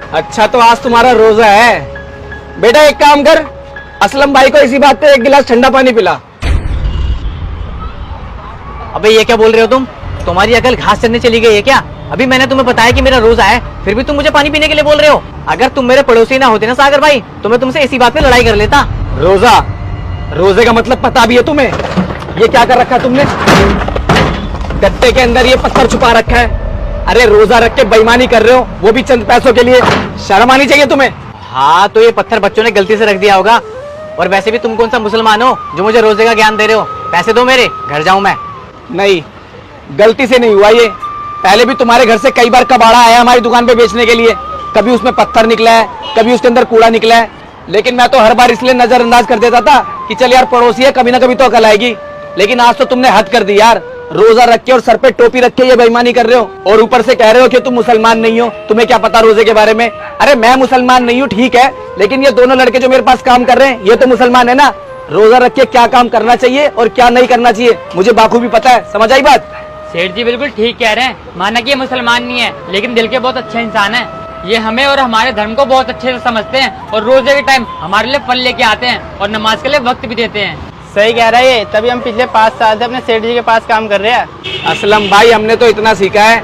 अच्छा तो आज तुम्हारा रोजा है। बेटा एक काम कर, असलम भाई को इसी बात पे एक गिलास ठंडा पानी पिला। अबे ये क्या बोल रहे हो तुम? तुम्हारी अकल घास चरने चली गई है क्या? अभी मैंने तुम्हें बताया कि मेरा रोजा है, फिर भी तुम मुझे पानी पीने के लिए बोल रहे हो। अगर तुम मेरे पड़ोसी ना होते ना सागर भाई, तो मैं तुमसे इसी बात पे लड़ाई कर लेता। रोजा, रोजे का मतलब पता भी है तुम्हें? ये क्या कर रखा है तुमने? गत्ते के अंदर ये पत्थर छुपा रखा है। अरे रोजा रख के बेईमानी कर रहे हो, वो भी चंद पैसों के लिए। शर्म आनी चाहिए तुम्हें। हाँ तो ये पत्थर बच्चों ने गलती से रख दिया होगा। और वैसे भी तुम कौन सा मुसलमान हो जो मुझे रोजे का ज्ञान दे रहे हो? पैसे दो मेरे, घर जाऊं मैं। नहीं, गलती से नहीं हुआ ये। पहले भी तुम्हारे घर से कई बार कबाड़ा आया हमारी दुकान पे बेचने के लिए। कभी उसमें पत्थर निकला है, कभी उसके अंदर कूड़ा निकला है, लेकिन मैं तो हर बार इसलिए नजरअंदाज कर देता था कि चल यार पड़ोसी है, कभी ना कभी तो अकल आएगी। लेकिन आज तो तुमने हद कर दी यार। रोजा रख के और सर पे टोपी रख के ये बेईमानी कर रहे हो, और ऊपर से कह रहे हो कि तुम मुसलमान नहीं हो, तुम्हें क्या पता रोजे के बारे में। अरे मैं मुसलमान नहीं हूँ ठीक है, लेकिन ये दोनों लड़के जो मेरे पास काम कर रहे हैं ये तो मुसलमान है ना। रोजा रख के क्या काम करना चाहिए और क्या नहीं करना चाहिए मुझे बाखूबी पता है। समझ आई बात? सेठ जी बिल्कुल ठीक कह रहे हैं। माना कि ये मुसलमान नहीं है, लेकिन दिल के बहुत अच्छे इंसान हैं। ये हमें और हमारे धर्म को बहुत अच्छे से समझते हैं और रोजे के टाइम हमारे लिए फल लेके आते हैं और नमाज के लिए वक्त भी देते हैं। सही कह रहा है ये, तभी हम पिछले 5 साल से अपने सेठ जी के पास काम कर रहे हैं। असलम भाई हमने तो इतना सीखा है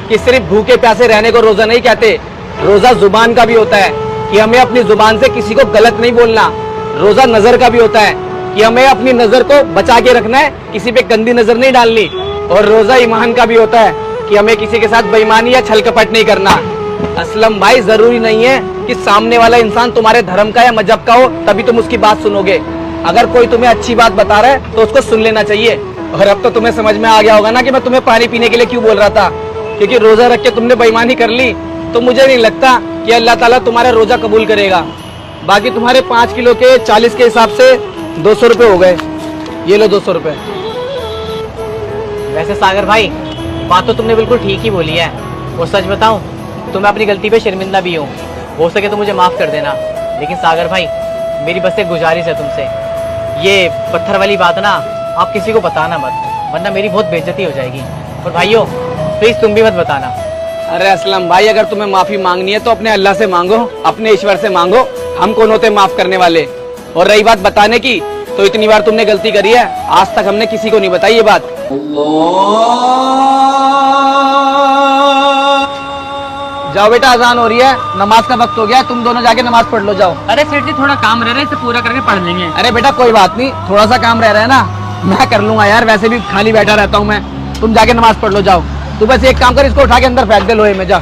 कि सिर्फ भूखे प्यासे रहने को रोजा नहीं कहते। रोजा जुबान का भी होता है कि हमें अपनी जुबान से किसी को गलत नहीं बोलना। रोजा नजर का भी होता है कि हमें अपनी नजर को बचा के रखना है, किसी पे गंदी नजर नहीं डालनी। और रोजा ईमान का भी होता है कि हमें किसी के साथ बेईमानी या छल कपट नहीं करना। असलम भाई जरूरी नहीं है कि सामने वाला इंसान तुम्हारे धर्म का या मजहब का हो तभी तुम उसकी बात सुनोगे। अगर कोई तुम्हें अच्छी बात बता रहा है तो उसको सुन लेना चाहिए। और अब तो तुम्हें समझ में आ गया होगा ना कि मैं तुम्हें पानी पीने के लिए क्यों बोल रहा था, क्योंकि रोजा रख के तुमने बेईमानी कर ली तो मुझे नहीं लगता कि अल्लाह ताला तुम्हारा रोजा कबूल करेगा। बाकी तुम्हारे 5 किलो के 40 के हिसाब से 200 रुपये हो गए। ये लो 200 रुपये। वैसे सागर भाई बात तो तुमने बिल्कुल ठीक ही बोली है। और सच बताऊं तो मैं अपनी गलती पे शर्मिंदा भी हूँ। हो सके तो मुझे माफ कर देना। लेकिन सागर भाई मेरी बस एक गुजारिश है तुमसे, ये पत्थर वाली बात ना आप किसी को बताना मत, वरना मेरी बहुत बेइज्जती हो जाएगी। और भाइयों प्लीज तुम भी मत बताना। अरे असलम भाई अगर तुम्हें माफी मांगनी है तो अपने अल्लाह से मांगो, अपने ईश्वर से मांगो। हम कौन होते माफ करने वाले? और रही बात बताने की, तो इतनी बार तुमने गलती करी है, आज तक हमने किसी को नहीं बताई ये बात। जाओ बेटा अजान हो रही है, नमाज का वक्त हो गया, तुम दोनों जाके नमाज पढ़ लो जाओ। अरे सेठ जी थोड़ा काम रह रहा है, इसे पूरा करके पढ़ लेंगे। अरे बेटा कोई बात नहीं, थोड़ा सा काम रह रहा है ना, मैं कर लूंगा यार, वैसे भी खाली बैठा रहता हूँ मैं। तुम जाके नमाज पढ़ लो जाओ। तू बस एक काम कर, इसको उठा के अंदर फेंक दे लोहे में, जा।